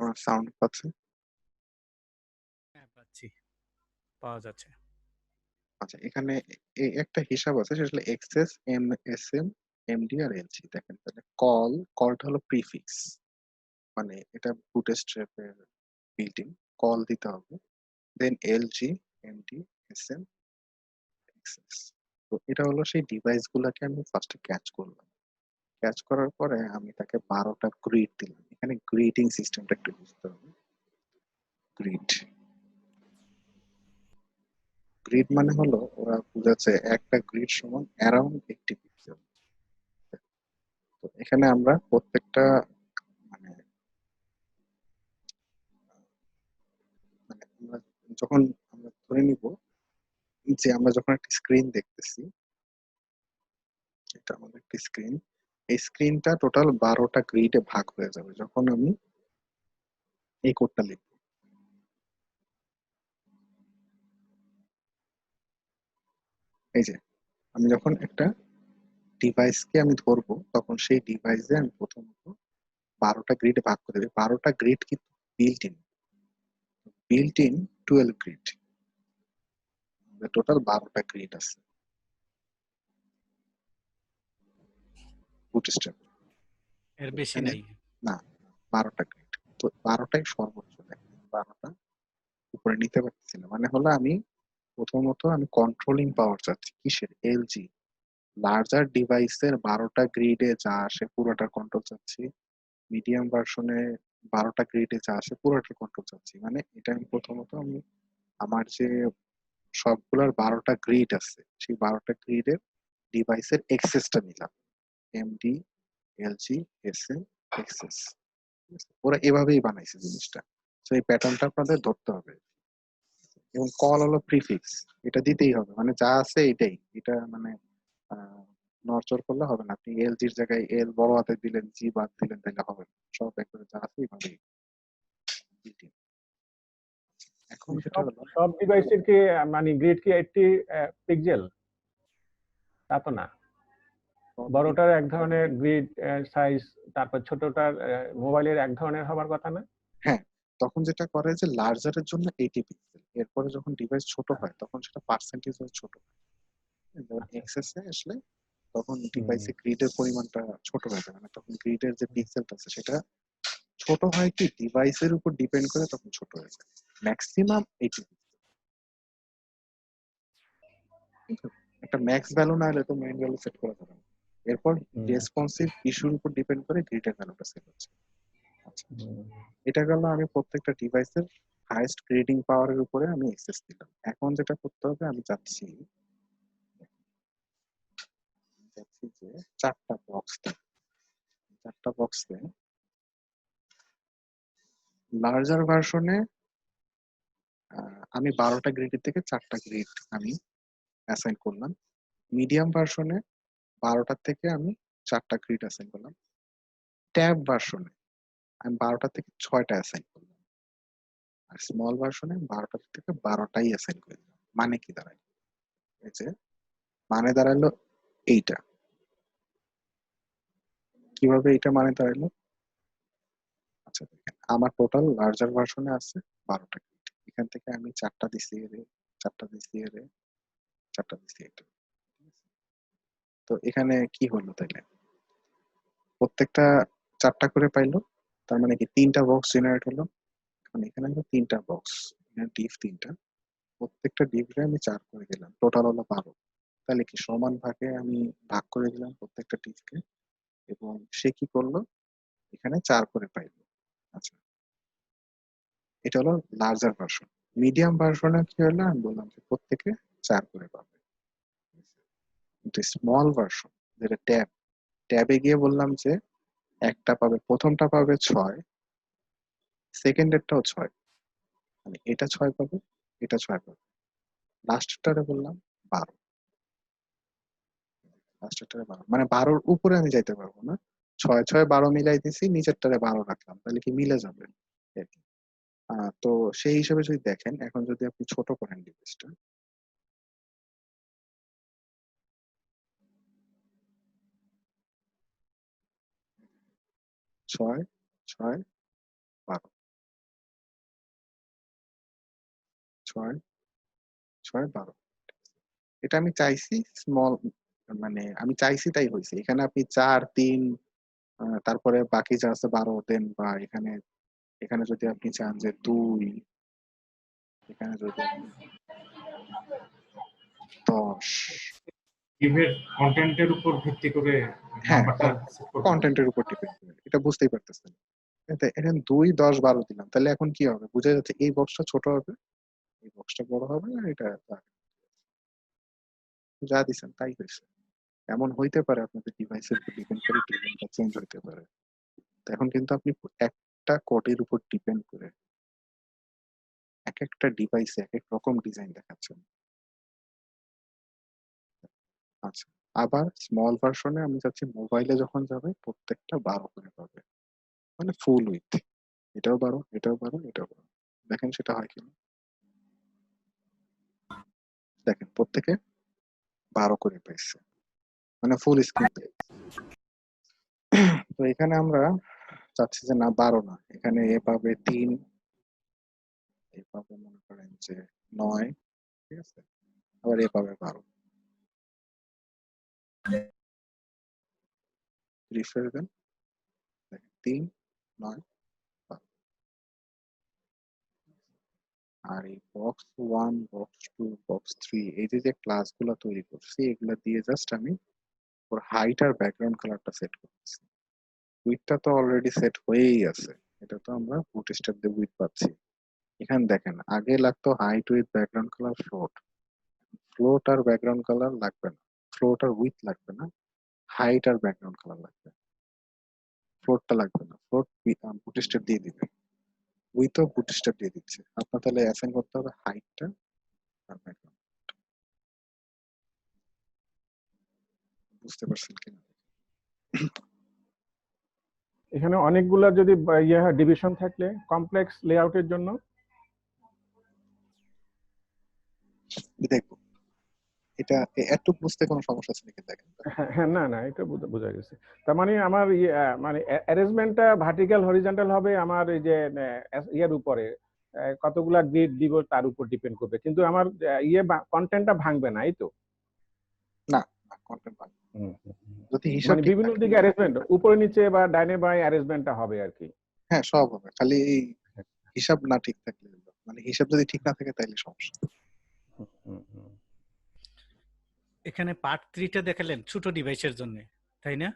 আমার সাউন্ড পাচ্ছেন? হ্যাঁ, পাচ্ছি। পাওয়া যাচ্ছে। আচ্ছা, এখানে একটা হিসাব আছে, সেটা হলো এক্সএস, এমএসএম, এমডি আর এলজি। দেখেন তাহলে কলটা হলো প্রিফিক্স, মানে এটা বুটস্ট্র্যাপ এর বিল্ট ইন কল দিতে হবে। দেন এলজি, এমডি, এসএম, এক্সএস। তো এটা হলো সেই ডিভাইস গুলাকে আমি ফার্স্টে ক্যাচ করলাম। ক্যাচ করার পরে আমি তাকে 12টা গ্রিড দিলাম। এখানে গ্রিডিং সিস্টেমটা একটু বুঝতে হবে। গ্রিড গ্রিড মানে হলো, ওরা বুঝাচ্ছে একটা গ্রিড সমান অ্যারাউন্ড 80 পিক্সেল। তো এখানে আমরা প্রত্যেকটা মানে মানে আমরা যখন আমরা ধরে নিব যে আমরা যখন একটা স্ক্রিন দেখতেছি, এটা আমাদের একটা স্ক্রিন, এই স্ক্রিনটা টোটাল 12টা গ্রিডে ভাগ হয়ে যাবে যখন আমি এই কোডটা লিখব। এই যে আমি যখন একটা ডিভাইসকে আমি ধরবো, তখন সেই ডিভাইসে আমি প্রথমত 12টা গ্রিডে ভাগ করে দেবে। 12টা গ্রিড কিন্তু বিল্ট ইন 12 গ্রিড, টোটাল 12টা গ্রিড আছে বুটস্ট্র্যাপ। এর তো বেশি এখানে নাই। না, 12টা গ্রিড। তো 12টাই সর্বোচ্চ। দেখেন 12টা উপরে নিতে পারতেছি না, মানে হলো আমি প্রথমত আমি কন্ট্রোলিং পাওয়ার চাচ্ছি কিসের, এলজি লার্জার ডিভাইসের 12টা গ্রিডে যা আসে পুরোটা কন্ট্রোল চাচ্ছি। মিডিয়াম ভার্সনে 12টা গ্রিডে যা আসে পুরোটা কন্ট্রোল চাচ্ছি। মানে এটা আমি প্রথমত আমি আমার যে সবগুলোর 12টা গ্রিড আছে, সেই 12টা গ্রিডের ডিভাইসের এক্সেসটা নিলাম। MD, LG, SM, XS. ওরা এভাবেই বানাইছে জিনিসটা। তো এই প্যাটার্নটা আপনাদের ধরতে হবে। এবং কল হলো প্রিফিক্স, এটা দিতেই হবে, মানে যা আছে এটাই। এটা মানে নড়চড় করলে হবে না। আপনি এলজির জায়গায় এল বড় হাতে দিলেন, জি বাদ দিলেন, তাহলে হবে না। সব একবারে যা আছে এইভাবেই দিতে। এখন যেটা সব হলো, সব ডিভাইসের কি মানে গ্রিড কি 80 পিক্সেল? তা তো না। বড়টার এক ধরনের গ্রিড সাইজ, তারপর ছোটটার মোবাইলের এক ধরনের হবার কথা না? হ্যাঁ, তখন যেটা করে যে লার্জারের জন্য 80 পিক্সেল, এরপরে যখন ডিভাইস ছোট হয় তখন সেটা পার্সেন্টেজ ছোট হয়। যখন আচ্ছা। এক্সেসে আসলে তখন হুম। ডিভাইসে গ্রিডের পরিমাণটা ছোট হয়ে যায়। মানে তখন গ্রিডের যে পিক্সেলটা আছে সেটা ছোট হয়, কি ডিভাইসের উপর ডিপেন্ড করে তখন ছোট হয়ে যায়। Maximum 80 pixel. একটা ম্যাক্স ভ্যালু না হলে তো মেইন ভ্যালু সেট করা যাবে না। এরপর হুম। রেসপন্সিভ ইস্যুর উপর ডিপেন্ড করে গ্রিডের ভ্যালুটা সেট হচ্ছে। আচ্ছা, হুম। এটা গেল আমি প্রত্যেকটা ডিভাইসের হাইয়েস্ট গ্রেডিং পাওয়ারের উপরে আমি অ্যাক্সেস দিলাম। এখন যেটা করতে হবে, আমি চাচ্ছি যে 4টা বক্স দেন। 4টা বক্স দেন। লার্জার ভার্সনে আমি 12টা গ্রিডের থেকে 4টা গ্রিড আমি অ্যাসাইন করলাম। মিডিয়াম ভার্সনে 12টার থেকে আমি 4টা গ্রিড অ্যাসাইন করলাম। ট্যাব ভার্সনে আমি 12টা থেকে 6টা অ্যাসাইন করলাম। আর স্মল ভার্সনে 12টা থেকে 12টাই অ্যাসাইন করে দিলাম। মানে কি দাঁড়ায়, এই যে মানে দাঁড়ালো এইটা। কিভাবে এটা মানে দাঁড়ালো? আচ্ছা দেখেন, আমার টোটাল লার্জার ভার্সনে আছে 12টা গ্রিড। এখান থেকে আমি 4টা দিছি এরে, 4টা দিছি এরে, 4টা দিছি এটা। তো এখানে কি হলো তাইলে, প্রত্যেকটা 4টা করে পাইলো। তার মানে কি 3টা বক্স জেনারেট হলো। এখন এখানে হলো 3টা বক্স, এখানে ডিভ 3টা। প্রত্যেকটা ডিভরে আমি 4 করে দিলাম, টোটাল হলো 12। তাহলে কি সমান ভাগে আমি ভাগ করে দিলাম প্রত্যেকটা ডিভকে, এবং সে কি করলো, এখানে 4 করে পাইলো। আচ্ছা, এটা হলো লার্জার ভার্সন। মিডিয়াম ভার্সনে কি হলো, আমি বললাম যে প্রত্যেকে 4 করে পাবে। কিন্তু স্মল ভার্সন যেটা ট্যাবে গিয়ে বললাম যে একটা পাবে, প্রথমটা পাবে 6, সেকেন্ডেরটাও 6, মানে এটা 6 পাবে, এটা 6 পাবে। লাস্টটারে বললাম 12, লাস্টটারে 12, মানে 12র উপরে আমি যাইতে পারবো না। 6 6 12 মিলাই দিছি, নিচেরটারে 12 রাখলাম, তাহলে কি মিলে যাবে আর কি। তো সেই হিসেবে যদি দেখেন, এখন যদি আপনি ছোট করেন ডিভাইসটা, 6 6 12, 6 6 12 এটা আমি চাইছি স্মল, মানে আমি চাইছি তাই হইছে। এখানে আপনি ৪ ৩ তারপরে বাকি যা আছে ১২ দেন, বা এখানে যদি আপনি চান যে ২, এখানে যদি আপনি ১০, ইভের কনটেন্টের উপর ভিত্তি করে হ্যাঁ, নাম্বারটা সেট করতে হবে। কনটেন্টের উপর ডিপেন্ড করে। এটা বুঝতেই পারতেছেন। এখানে ২, ১০, ১২ দিলাম। তাহলে এখন কি হবে? বুঝা যাচ্ছে এই বক্সটা ছোট হবে, এই বক্সটা বড় হবে, আর এটা যা দিছেন তাই হইছে। এমন হইতে পারে আপনাদের ডিভাইসের উপর ডিপেন্ড করে ডিজাইনটা চেঞ্জ হইতে পারে। তো এখন কিন্তু আপনি একটা কোডের উপর ডিপেন্ড করে একেকটা ডিভাইসে একেক রকম ডিজাইন দেখাচ্ছেন। আচ্ছা। আবার স্মল ভার্সনে আমি চাচ্ছি মোবাইলে যখন যাবে প্রত্যেকটা ১২ করে পাবে। মানে ফুল উইডথ। এটাও ১২, এটাও ১২, এটাও ১২। দেখেন সেটা হয় কিনা? দেখেন প্রত্যেকে ১২ করে পাইছে। মানে ফুল স্ক্রিন পেয়েছে। তো এখানে আমরা চাচ্ছি যে না ১২ না। এখানে এ পাবে ৩, এ পাবে মনে করেন যে ৯, ঠিক আছে? আবার এ পাবে ১২। রিফ্রেশ দেন। দেখেন ৩, ৯, ১২। আর এই বক্স 1, বক্স 2, বক্স 3 এই যে ক্লাসগুলা তৈরি করছি এগুলা দিয়ে জাস্ট আমি ওর হাইট আর ব্যাকগ্রাউন্ড কালারটা সেট করতেছি। উইডথটা তো অলরেডি সেট হয়েই আছে। এটা তো আমরা বুটস্ট্র্যাপ দিয়ে উইডথ পাচ্ছি। এখানে দেখেন আগে লাগতো height with background colour float. Float আর ব্যাকগ্রাউন্ড কালার লাগবে না। ফ্লোট আর উইথ লাগবে না। হাইট আর ব্যাকগ্রাউন্ড কালার লাগবে। ফ্লোটটা লাগবে না। ফ্লোট বুটস্ট্র্যাপ দিয়ে দিবে। উইথও বুটস্ট্র্যাপ দিয়ে দিচ্ছে। আপনার তাহলে অ্যাসাইন করতে হবে হাইটটা আর ব্যাকগ্রাউন্ড। বুঝতে পারছেন কিনা? এখানে অনেকগুলা যদি ডিভিশন থাকলে কমপ্লেক্স লেআউটের জন্য দেখবো এটা এতটুকু বুঝতে কোনো সমস্যা আছে নাকি দেখেন। হ্যাঁ হ্যাঁ, না না, এটা বোঝা গেছে। তার মানে আমার মানে অ্যারেঞ্জমেন্টটা ভার্টিক্যাল হরিজন্টাল হবে আমার এই যে ইয়ের উপরে কতগুলা গ্রিড দিব তার উপর ডিপেন্ড করবে, কিন্তু আমার কন্টেন্টটা ভাঙবে না, এই তো? না, কন্টেন্ট পান। যদি হিসাব মানে ঠিক বিভিন্ন থাকে। দিকে অ্যারেঞ্জমেন্ট উপরে নিচে বা ডাইনে বাই অ্যারেঞ্জমেন্টটা হবে আর কি। হ্যাঁ, সব হবে। খালি এই হিসাব না ঠিক থাকলে হলো। মানে হিসাব যদি ঠিক না থাকে তাইলে সমস্যা। এখানে পার্ট 3 টা দেখালেন ছোট ডিভাইসের জন্য, তাই না?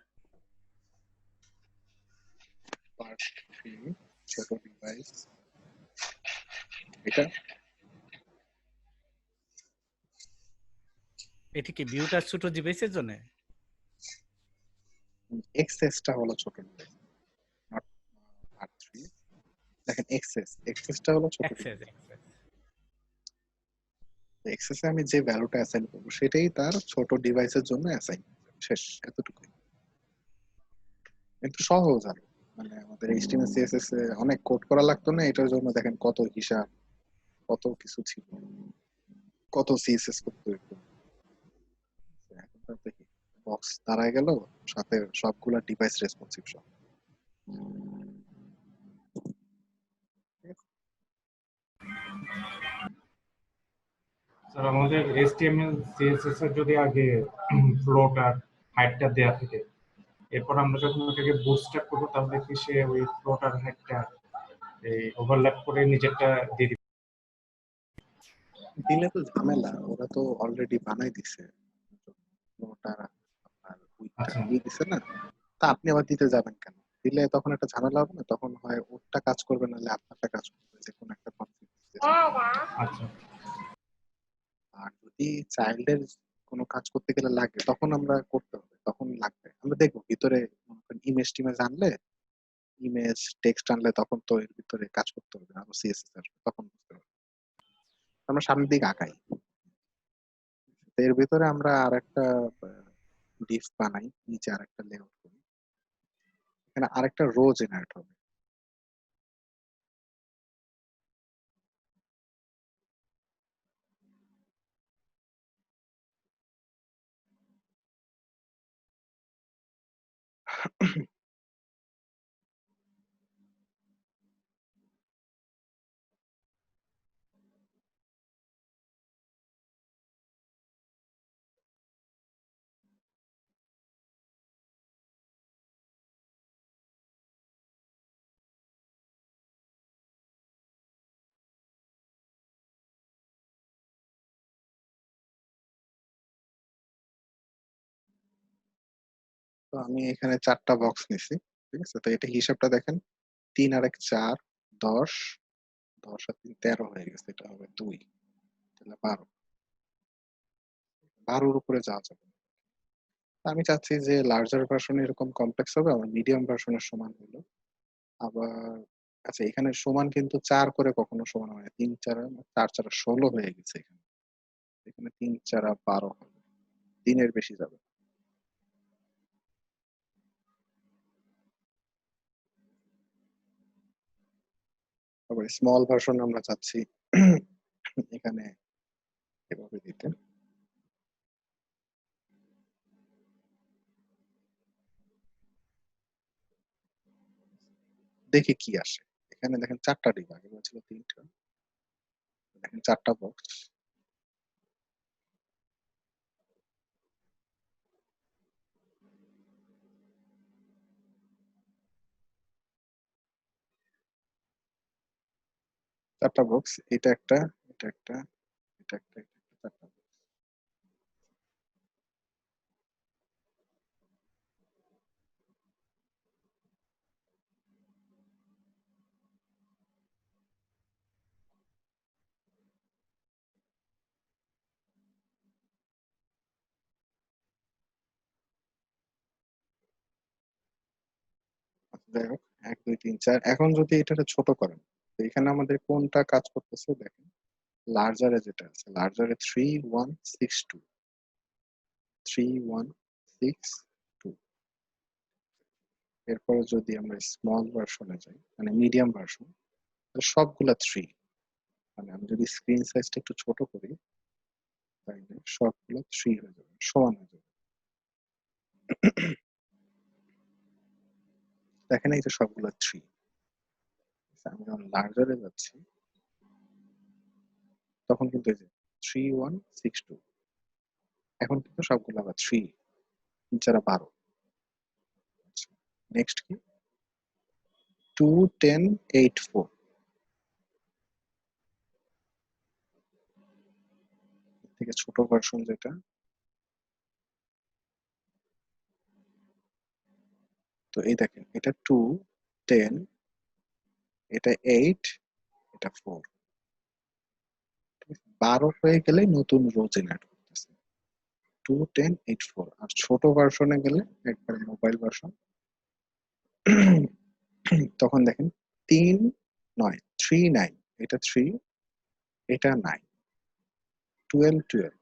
পার্ট 3 ছোট ডিভাইস। এটা এটি কি ভিউটা ছোট ডিভাইসের জন্য? এক্সেসটা হলো ছোট ডিভাইস। Not part 3। দেখেন এক্সেসটা হলো ছোট অ্যাক্সেস ডিভাইস। এক্সেসে আমি যে ভ্যালুটা অ্যাসাইন করব সেটাই তার ছোট ডিভাইসের জন্য অ্যাসাইন। শেষ, এতটুকুই। কিন্তু সহজ আর মানে আমাদের HTML CSS এ অনেক কোড করা লাগতো না, এটার জন্য দেখেন কত হিসাব, কত কিছু ছিল, কত CSS করতে হইতো। এখন তো দেখি বক্স দাঁড়ায় গেল, সাথে সবগুলা ডিভাইস রেসপন্সিভ সব। স্যার আমাদের HTML CSS এর যদি আগে ফ্লোট আর হাইটটা দেয়া থাকে, এরপর আমরা যখন ওটাকে বুটস্ট্র্যাপ করবো তাহলে কি সে ওই ফ্লোট আর হাইটটা এই ওভারল্যাপ করে নিজেরটা দিয়ে দিবে? দিলে তো ঝামেলা, ওরা তো অলরেডি বানাই দিছে। ওটা আপনার উইকটা আচ্ছা দিয়ে দিছে না, তা আপনি আবার দিতে যাবেন কেন? দিলে তখন একটা ঝামেলা হবে না, তখন হয় ওরটা কাজ করবে নাহলে আপনারটা কাজ করবে, যে কোনো একটা কনফিউজ। আচ্ছা আর যদি চাইল্ডের কোনো কাজ করতে গেলে লাগে তখন আমরা করতে হবে, তখন লাগবে। আমরা দেখবো ভিতরে ইমেজ টিমেজ আনলে, ইমেজ টেক্সট আনলে তখন তো এর ভিতরে কাজ করতে হবে, আরো CSS আসবে, তখন বুঝতে হবে। আমরা সামনের দিকে আগাই। তো এর ভিতরে আমরা আরেকটা ডিফ বানাই, নিচে আরেকটা লেআউট করি, এখানে আরেকটা রো জেনারেট হবে। আমি এখানে 4টা বক্স নিছি, ঠিক আছে? তো এটা হিসাবটা দেখেন, 3 আর 1 4, 10, 10 আর 3 13 হয়ে গেছে, এটা হবে 2, তাহলে 12, 12 এর উপরে যাওয়া যাবে না। আমি চাচ্ছি যে লার্জার ভার্সন এরকম কমপ্লেক্স হবে, আমার মিডিয়াম ভার্সনের সমান হলো। আবার আচ্ছা, এখানে সমান কিন্তু 4 করে কখনো সমান হয় না, 3 4 4 4 16 হয়ে গেছে এখানে। এখানে 3 4 12 হবে, 3 এর বেশি যাবে। আবার স্মল ভার্সন আমরা চাচ্ছি এখানে এভাবে দিতে। দেখি কি আসে। এখানে দেখেন 4টা ডিপ, আগে বলছিল 3টা, দেখেন 4টা বক্স। চারটা বক্স, এটা একটা, এটা একটা, এটা একটা, এটা একটা, 4টা বক্স। যাই হোক, 1 2 3 4। এখন যদি এটা ছোট করেন, তো এখানে আমাদের কোনটা কাজ করতেছে দেখেন, লার্জারে যেটা আছে, লার্জারে 3 1 6 2, 3 1 6 2। এরপরে যদি আমরা স্মল ভার্সনে যাই, মানে মিডিয়াম ভার্সন, সবগুলা 3, মানে আমি যদি স্ক্রিন সাইজটা একটু ছোট করি, তাইলে সবগুলো 3 হয়ে যাবে, সমান হয়ে যাবে। দেখেন এই যে সবগুলো 3। আমি যখন লার্জারে যাচ্ছি, তখন কিন্তু এই যে 3 1 6 2, এখন কিন্তু সবগুলো আবার 3, 3 4 12। নেক্সট কি, 2 10 8 4, থেকে ছোট ভার্সন যেটা, তো এই দেখেন এটা 2 10, এটা 8, এটা 4। 12 হয়ে গেলে নতুন রো জেনারেট করতেছে, 2 10 8 4। আর ছোট ভার্সনে গেলে একবার মোবাইল ভার্সন, তখন দেখেন 3 9 3 9, এটা 3, এটা 9, 12 12,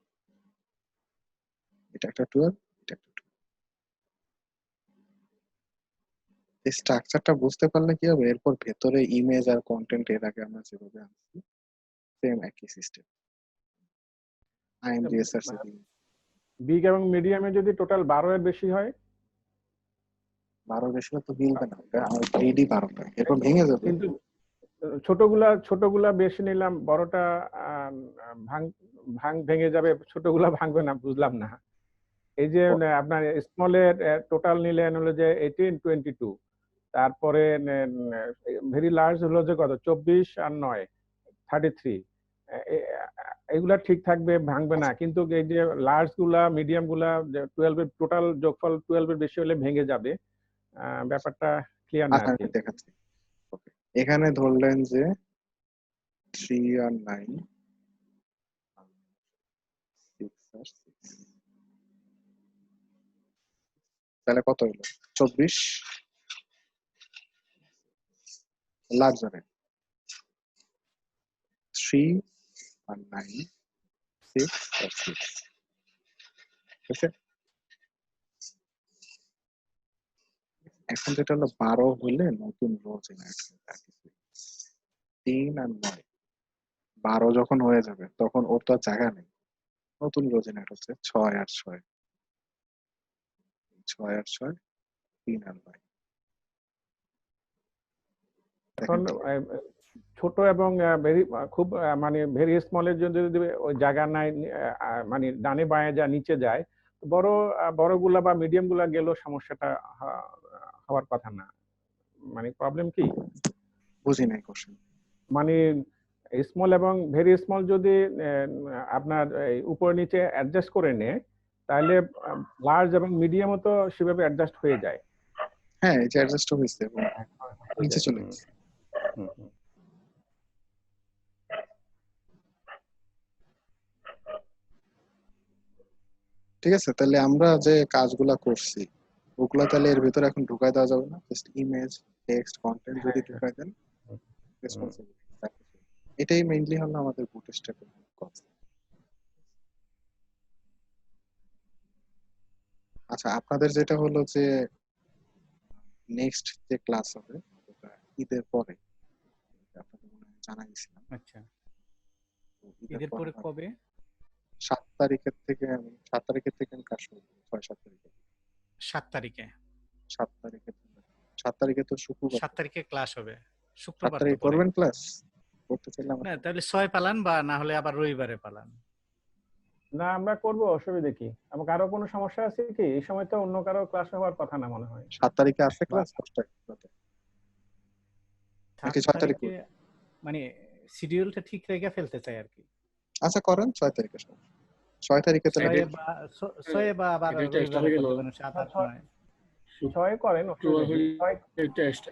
এটা একটা 12, এটা একটা 12। এই স্ট্রাকচারটা বুঝতে পারলে কি হবে, এরপর ভেতরে ইমেজ আর কন্টেন্ট এর আগে আমরা যেভাবে আনছি সেম একই সিস্টেম। IMDSR বিগ এবং মিডিয়ামে যদি টোটাল 12 এর বেশি হয়, 12 বেশি তো মিলবে না, ওটা আমার 3D 12টা, এরপর ভেঙে যাবে। কিন্তু ছোটগুলা বেশি নিলাম, বড়টা ভাঙ ভাঙ ভেঙে যাবে, ছোটগুলা ভাঙবে না, বুঝলাম না। এই যে আপনার স্মলের টোটাল নিলেন হলো যে 18 22, তারপরে ভেরি লার্জ হলো যে কত 24 আর 9 33, এগুলা ঠিক থাকবে, ভাঙবে না। কিন্তু এই যে লার্জ গুলা মিডিয়াম গুলা 12 এর টোটাল যোগফল 12 এর বেশি হলে ভেঙে যাবে, ব্যাপারটা ক্লিয়ার না আর আচ্ছা, কি। আমি দেখাচ্ছি। ওকে, এখানে ধরলেন যে 3 আর 9, 6 আর 6, তাহলে কত হলো 24। লার্জারে 3 আর 9, 6 আর 6, ঠিক আছে? এখন যেটা হলো 12 হলে নতুন রো জেনারেট হবে। 3 আর 9, 12 যখন হয়ে যাবে তখন ওর তো আর জায়গা নেই, নতুন রো জেনারেট হচ্ছে 6 আর 6, 6 আর 6, 3 আর 9। এখন ছোট এবং ভেরি খুব মানে ভেরি স্মলের জন্য যদি ওই জায়গা নাই, মানে ডানে বাঁয়ে যা নিচে যায়, বড়গুলা বা মিডিয়াম গুলা গেলেও সমস্যাটা হওয়ার কথা না। মানে প্রবলেম কি, বুঝি নাই কোশ্চেন। মানে স্মল এবং ভেরি স্মল যদি আপনার উপর নিচে অ্যাডজাস্ট করে নেয়, তাহলে লার্জ এবং মিডিয়ামও তো সেভাবে অ্যাডজাস্ট হয়ে যায়। হ্যাঁ, এই যে অ্যাডজাস্ট হয়েছে এবং নিচে চলে গেছে। হুম, হুম। ঠিক আছে, তাহলে আমরা যে কাজগুলা করছি ওগুলা তাহলে এর ভিতরে এখন ঢুকাই দেওয়া যাবে না? জাস্ট ইমেজ, টেক্সট, কন্টেন্ট যদি ঢুকাই দেন রেসপন্সিবিলিটি। এটাই মেইনলি হলো আমাদের বুটস্ট্র্যাপের কাজ। আচ্ছা, আপনাদের যেটা হলো যে নেক্সট যে ক্লাস হবে ওটা ঈদের পরে, আপনাদের মনে হয় জানাইছিলাম। আচ্ছা, ঈদের পরে কবে? 7 তারিখের থেকে আমি 7 তারিখের থেকে আমি কাজ শুরু করব। 6-7 তারিখে 7 তারিখে 7 তারিখে 7 তারিখে তো শুক্রবার। 7 তারিখে ক্লাস হবে, 7 শুক্রবার তো তারিখে পরে। করবেন ক্লাস? করতে চাইলে না আমার তাহলে 6 পালান, বা না হলে আবার রবিবারে পালান। না, আমরা করব, অসুবিধা কি? আমাকে আরো কোনো সমস্যা আছে কি? এই সময় তো অন্য কারো ক্লাস হওয়ার কথা না মনে হয়। 7 তারিখে আছে ক্লাস 10টায় রাতে। 7 নাকি 6 তারিখ তারিখে মানে শিডিউলটা ঠিক রেখে ফেলতে চাই আর কি। আচ্ছা করেন 6 তারিখে। 6 তারিখে তাহলে 6 বা আবার রবিবারে করতে পারেন, 7, 8, 9। 6 করেন, অসুবিধা কি?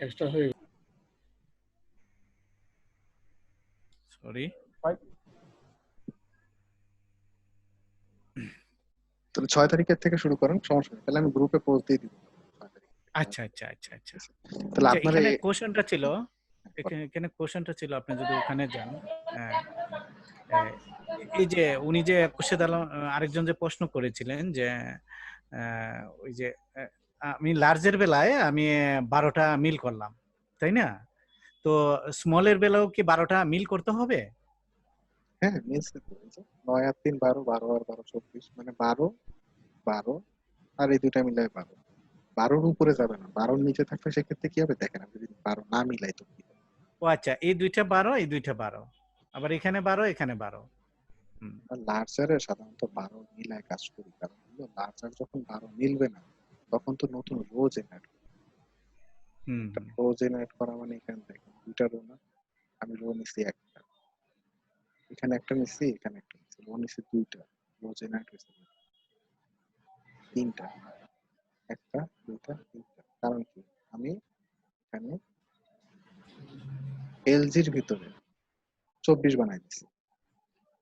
এক্সট্রা হয়ে সরি, তাহলে 6 তারিখের থেকে শুরু করেন, সমস্যা নেই। তাহলে আমি গ্রুপে পোস্ট দিয়ে দিব 6 তারিখ। আচ্ছা আচ্ছা আচ্ছা আচ্ছা। তাহলে আচ্ছা, আপনার এখানে কোশ্চেনটা ছিল, এখানে কোশ্চেনটা ছিল, আপনি যদি ওখানে যান, আহ, আহ, এই যে উনি যে খুরশেদ আলম আরেকজন যে প্রশ্ন করেছিলেন যে ওই যে আমি লার্জের বেলায় আমি 12টা মিল করলাম, তাই না? তো স্মলের বেলাও কি 12টা মিল করতে হবে? হ্যাঁ মিলছে তো, এই যে 9 আর 3 12, 12 আর 12 24, মানে 12 12 আর এই দুইটা মিলাই 12। 12-র উপরে যাবে না, 12-র নিচে থাকলে সেক্ষেত্রে কি হবে দেখেন, আমি যদি 12 না মিলাই তো কি হবে? ও আচ্ছা, এই দুইটা 12, এই দুইটা 12, আবার এখানে 12, এখানে 12। হুম আর লার্জারে সাধারণত 12 মিলায় কাজ করি, কারণ হলো লার্জার যখন 12 মিলবে না তখন তো নতুন রো জেনারেট। হুম হুম। রো জেনারেট করা মানে এখানে দেখেন দুইটা রো না, আমি রো নিছি একটা, এখানে একটা নিছি, এখানে একটা নিছি, রো নিছি দুইটা, রো জেনারেট হয়েছে তিনটা, একটা দুইটা তিনটা। কারণ কি, আমি এখানে এলজির ভিতরে 24 বানাই দিছি।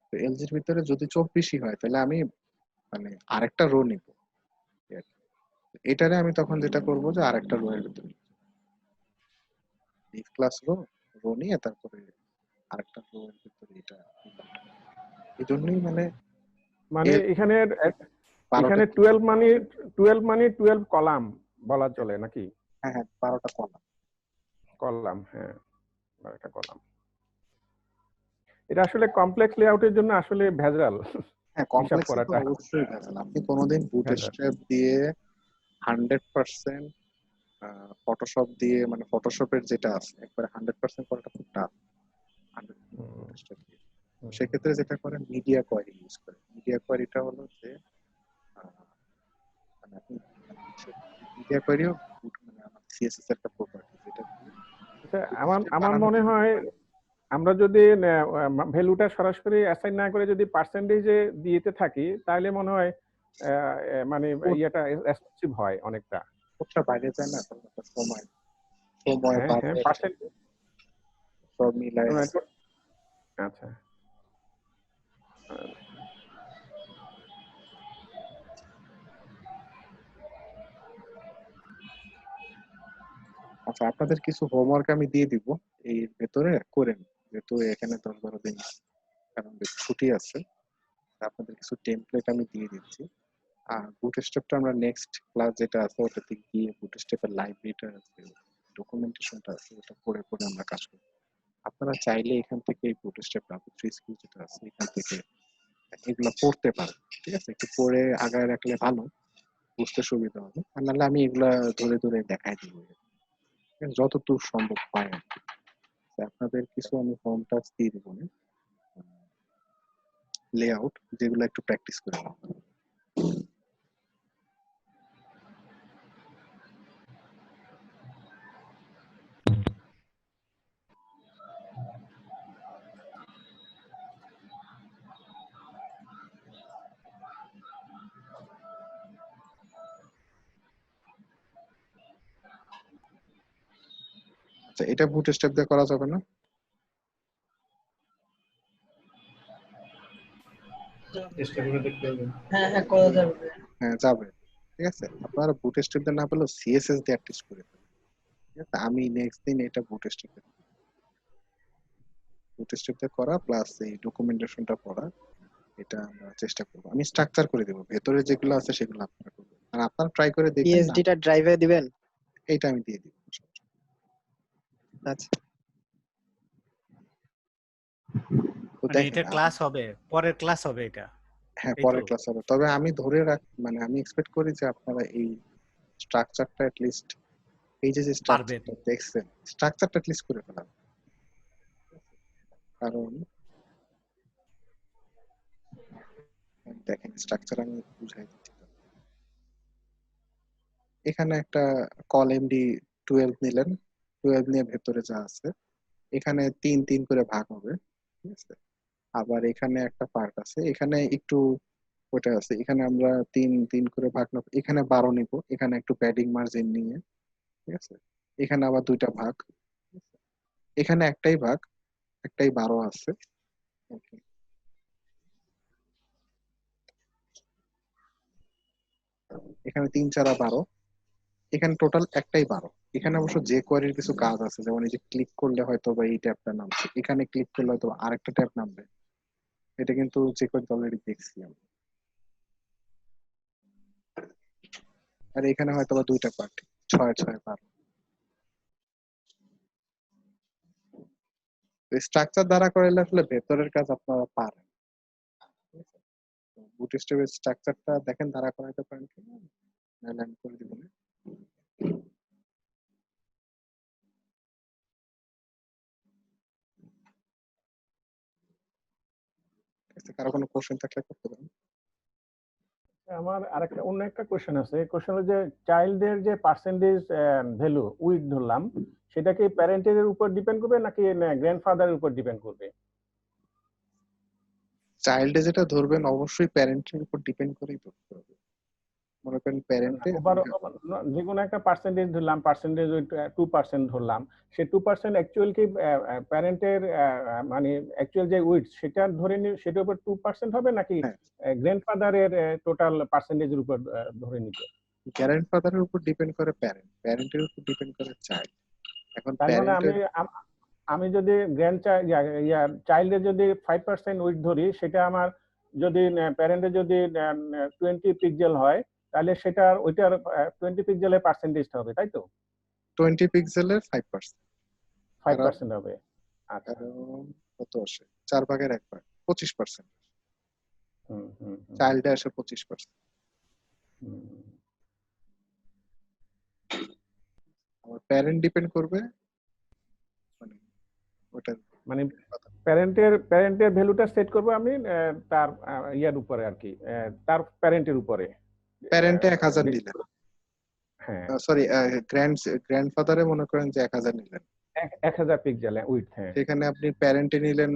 তো এলজির ভিতরে যদি 24ই হয় তাহলে আমি মানে আরেকটা রো নিব। এটারে আমি তখন যেটা করব যে আরেকটা রো এর ভিতরে ইফ ক্লাস রো রো নিয়ে তারপরে আরেকটা রো এর ভিতরে এটা এই জন্যই মানে মানে এখানে 12টা 12 মানে 12 কলাম বলা চলে নাকি? হ্যাঁ হ্যাঁ 12টা কলাম। কলাম, হ্যাঁ, 12টা কলাম। এটা আসলে কমপ্লেক্স লেআউটের জন্য আসলে ভেজাল হ্যাঁ হিসাব কমপ্লেক্স তো করাটা অবশ্যই ভেজাল। আপনি কোনোদিন ভেজাল। বুটস্ট্র্যাপ দিয়ে 100% ফটোশপ দিয়ে, মানে ফটোশপের যেটা আছে একবারে 100% করাটা খুব টাফ। সেক্ষেত্রে যেটা করে মিডিয়া কোয়ারি ইউজ করে। মিডিয়া কোয়ারিটা হলো যে মানে আপনি মিডিয়া কোয়ারিও মানে আমার সিএসএস একটা প্রপার্টি, যেটা আচ্ছা, আমার মনে হয় আমরা যদি ভ্যালুটা সরাসরি অ্যাসাইন না করে যদি পার্সেন্টেজে দিতে থাকি তাহলে মনে হয় মানে ইয়েটা এক্সপেন্সিভ হয় অনেকটা। ওটা বাইরে যায় না, তখন একটা সময় সময় হ্যাঁ হ্যাঁ, বাজেট পার্সেন্ট। সব মিলায়। আচ্ছা, আচ্ছা, আপনাদের কিছু হোমওয়ার্ক আমি দিয়ে দিব এই ভেতরে করেন, যেহেতু এখানে 10-12 দিন কারণ ছুটি আছে। আপনাদের কিছু টেমপ্লেট আমি দিয়ে দিচ্ছি। আর বুটস্ট্র্যাপটা আমরা নেক্সট ক্লাস যেটা আছে ওটাতে গিয়ে বুটস্ট্র্যাপের লাইব্রেরিটা আছে, ডকুমেন্টেশনটা আছে, ওটা পড়ে পড়ে আমরা কাজ করব। আপনারা চাইলে এখান থেকে এই বুটস্ট্র্যাপ ফ্রি স্কুল যেটা আছে এখান থেকে এগুলো পড়তে পারেন। ঠিক আছে, একটু পড়ে আগায় রাখলে ভালো, বুঝতে সুবিধা হবে। আর নাহলে আমি এগুলা ধরে ধরে দেখাই দিব যতদূর সম্ভব হয় আর কি। আপনাদের কিছু আমি হোম টাস্ক দিয়ে দিব, লেআউট, যেগুলো একটু প্র্যাকটিস করে নাও। আচ্ছা, এটা বুটস্ট্র্যাপ দিয়ে করা যাবে না? চেষ্টা করে দেখতে হবে। হ্যাঁ করা যাবে। হ্যাঁ, যাবে। ঠিক আছে, আপনারা বুটস্ট্র্যাপ দিয়ে না পেলেও সিএসএস দিয়ে অ্যাটলিস্ট করে ফেলুন। ঠিক আছে, আমি নেক্সট দিন এটা বুটস্ট্র্যাপ দিয়ে করা প্লাস এই ডকুমেন্টেশনটা পড়া, এটা আমরা চেষ্টা করবো। আমি স্ট্রাকচার করে দেবো, ভেতরে যেগুলো আছে সেগুলো আপনারা করবেন, আর আপনারা ট্রাই করে দেখবেন না। পিএইচডি টা ড্রাইভে দিবেন? এইটা আমি দিয়ে দিব। আচ্ছা, তো মানে দেখেন, এটা ক্লাস হবে, পরের ক্লাস হবে এটা। হ্যাঁ এই পরের তো? ক্লাস হবে, তবে আমি ধরে মানে আমি এক্সপেক্ট করি যে আপনারা এই স্ট্রাকচারটা লিস্ট, এই যে স্ট্রাকচারটা দেখছেন, স্ট্রাকচারটা লিস্ট করে ফেলান। কারণ দেখেন, স্ট্রাকচার আমি বুঝাই দিচ্ছি। এখানে একটা কল এমডি 12 নিলেন, 12 নিয়ে ভেতরে যা আছে এখানে 3 করে ভাগ হবে। ঠিক আছে, আবার এখানে একটা পার্ট আছে, এখানে একটু ওটা আছে, এখানে আমরা 3 করে ভাগ নেব, এখানে 12 নিব, এখানে একটু প্যাডিং মার্জিন নিয়ে। ঠিক আছে, এখানে আবার 2টা ভাগ, এখানে একটাই ভাগ, একটাই 12 আছে। Okay. এখানে 3 4 12, এখানে টোটাল একটাই 12। এখানে অবশ্য যে কোয়ারির কিছু কাজ আছে, যেমন এই যে ক্লিক করলে হয়তো বা এই ট্যাবটা নামছে, এখানে ক্লিক করলে হয়তো আরেকটা ট্যাব নামবে, এটা কিন্তু যে কোয়ারি অলরেডি দেখছি আমি। আর এখানে হয়তো বা 2টা পার্ট, 6 6 12। স্ট্রাকচার দ্বারা করলে আসলে ভেতরের কাজ আপনারা পারেন। বুটস্ট্র্যাপের স্ট্রাকচারটা দেখেন দ্বারা করাইতে পারেন কিনা, নাহলে আমি করে দিব না। কারো কোনো কোশ্চেন থাকলে করতে পারেন। আমার আরেকটা অন্য একটা কোশ্চেন আছে। কোশ্চেন হলো যে চাইল্ডের যে পার্সেন্টেজ ভ্যালু উইথ ধরলাম, সেটা কি প্যারেন্টের উপর ডিপেন্ড করবে নাকি গ্র্যান্ডফাদারের উপর ডিপেন্ড করবে? চাইল্ডে যেটা ধরবেন অবশ্যই প্যারেন্টের উপর ডিপেন্ড করেই ধরতে হবে। মনে করেন প্যারেন্টে যে কোনো একটা পার্সেন্টেজ ধরলাম, পার্সেন্টেজ 2% ধরলাম, সেই 2% অ্যাকচুয়াল কি প্যারেন্টের মানে অ্যাকচুয়াল যে উইথ সেটা ধরে নি, সেটার উপর 2% হবে নাকি গ্র্যান্ডফাদারের টোটাল পার্সেন্টেজের উপর ধরে নিবে? গ্র্যান্ডফাদারের উপর ডিপেন্ড করে প্যারেন্ট, প্যারেন্টের উপর ডিপেন্ড করে চাইল্ড। এখন তার মানে আমি যদি চাইল্ডের যদি 5% উইথ ধরি, সেটা আমার যদি প্যারেন্টের যদি 20 পিক্সেল হয়, তাহলে সেটার ওইটার 20 পিক্সেলের পার্সেন্টেজটা হবে, তাই তো? 20 পিক্সেলের 5%। 5% হবে। আচ্ছা, কত আসে? 4 ভাগের 1 ভাগ, 25%। চাইল্ডে আসে 25%। আমার প্যারেন্ট ডিপেন্ড করবে মানে ওটা, মানে প্যারেন্টের ভ্যালুটা সেট করব আমি তার ইয়ার উপরে আর কি, তার প্যারেন্টের উপরে। প্যারেন্টে 1000 দিলেন, হ্যাঁ সরি গ্র্যান্ডফাদারে মনে করেন যে 1000 নিলেন, 1000 পিক্সেল উইথ, হ্যাঁ সেখানে আপনি প্যারেন্টে নিলেন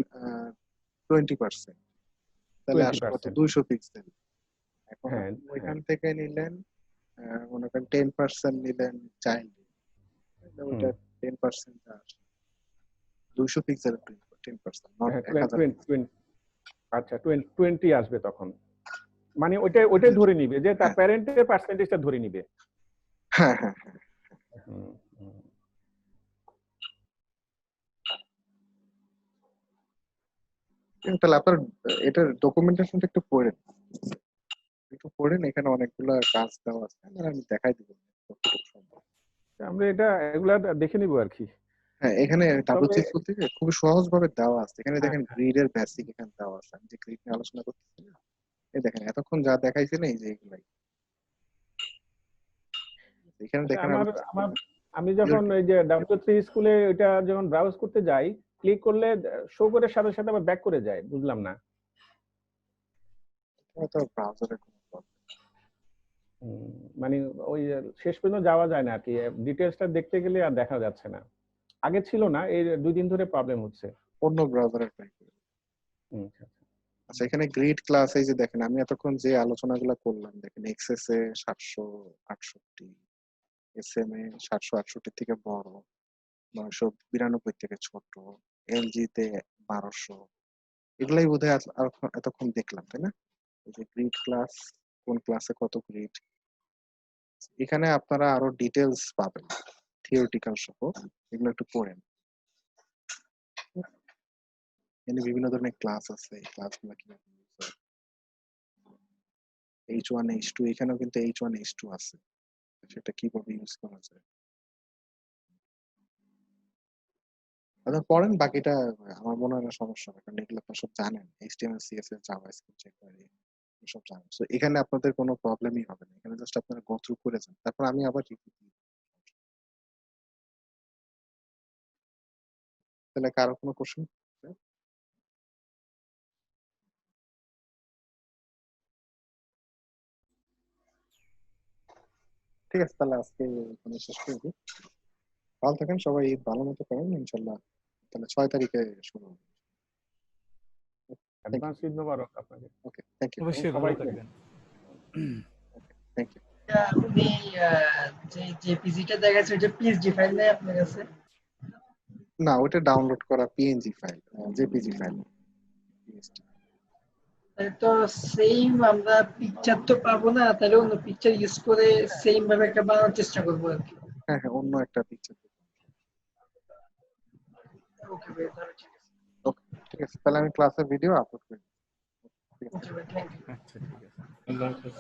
20%, তাহলে আসলে কত? 200 পিক্সেল। এখন ওইখান থেকে নিলেন মনে করেন 10% নিলেন চাইল্ড, ওটা 10% আসে 200 পিক্সেল, 10% নট 1000। আচ্ছা 20 আসবে তখন, মানে ওইটাই ধরে নিবে যে তার প্যারেন্টের পার্সেন্টেজটা ধরে নিবে। হ্যাঁ হ্যাঁ হ্যাঁ। তাহলে আপনার এটার ডকুমেন্টেশনটা একটু পড়েন, এখানে অনেকগুলো কাজ দেওয়া আছে, আমি দেখাই দিব আমরা এগুলা দেখে নিব আর কি। হ্যাঁ, এখানে ডাবল চেক করতে খুব সহজ ভাবে দেওয়া আছে। এখানে দেখেন গ্রিড এর বেসিক এখানে দেওয়া আছে, আমি যে গ্রিড নিয়ে আলোচনা করতেছি না, এই দেখেন এতক্ষণ যা দেখাইছে না, এই যে এগুলাই এখানে দেখেন। আমি যখন এই যে W3 স্কুলে এটা যখন ব্রাউজ করতে যাই, ক্লিক করলে শো করে সাথে সাথে আবার ব্যাক করে যায়, বুঝলাম না। তো ব্রাউজারে মানে ওই শেষ পর্যন্ত যাওয়া যায় না আর কি, ডিটেইলসটা দেখতে গেলে আর দেখা যাচ্ছে না। আগে ছিল না, এই 2 দিন ধরে প্রবলেম হচ্ছে। অন্য ব্রাউজারে ট্রাই করুন। আচ্ছা, এখানে গ্রিড ক্লাস, এই যে দেখেন আমি এতক্ষণ যে আলোচনাগুলো করলাম, দেখেন এক্সএস এ 768, এসএম এ 768 থেকে বড়, 992 থেকে ছোট, এলজি তে 1200, এগুলাই বোধহয় এতক্ষণ দেখলাম, তাই না? এই যে গ্রিড ক্লাস, কোন ক্লাসে কত গ্রিড, এখানে আপনারা আরো ডিটেলস পাবেন থিওরিটিক্যাল সহ, এগুলো একটু পড়েন। এখানে বিভিন্ন ধরনের ক্লাস আছে, এই ক্লাসগুলো কিভাবে ইউজ হয়। H1 H2, এখানেও কিন্তু H1 H2 আছে, সেটা কিভাবে ইউজ করা যায়। আচ্ছা পড়েন, বাকিটা আমার মনে হয় না সমস্যা হবে, কারণ এগুলো আপনারা সব জানেন, HTML CSS জাভাস্ক্রিপ্ট jQuery সব জানেন। সো এখানে আপনাদের কোনো প্রবলেমই হবে না, এখানে জাস্ট আপনারা গো থ্রু করে যান, তারপর আমি আবার রিভিউ দিই। তাহলে কারো কোনো কোশ্চেন? ঠিক আছে, তাহলে আজকে এখানে শেষ করে দিই। ভালো থাকেন সবাই, ঈদ ভালো মতো করেন ইনশাল্লাহ। তাহলে 6 তারিখে শুরু হবে। অ্যাডভান্স ঈদ মোবারক আপনাকে। ওকে, থ্যাংক ইউ, অবশ্যই ভালো সবাইকে। থাকবেন। Thank you. আপনি যে জেপিজিটা দেখাচ্ছে ওটা পিএসডি ফাইল নেই আপনার কাছে? না, ওটা ডাউনলোড করা পিএনজি ফাইল, জেপিজি ফাইল। তাহলে তো সেম আমরা পিকচার তো পাবো না, তাহলে অন্য পিকচার ইউজ করে সেম ভাবে একটা বানানোর চেষ্টা করবো আর কি। হ্যাঁ হ্যাঁ, অন্য একটা পিকচার। ওকে ভাই, তাহলে ঠিক আছে। ওকে, ঠিক আছে, তাহলে আমি ক্লাসের ভিডিও আপলোড করি। ঠিক আছে। ওকে ভাই, থ্যাংক ইউ। আচ্ছা ঠিক আছে। আল্লাহ হাফেজ।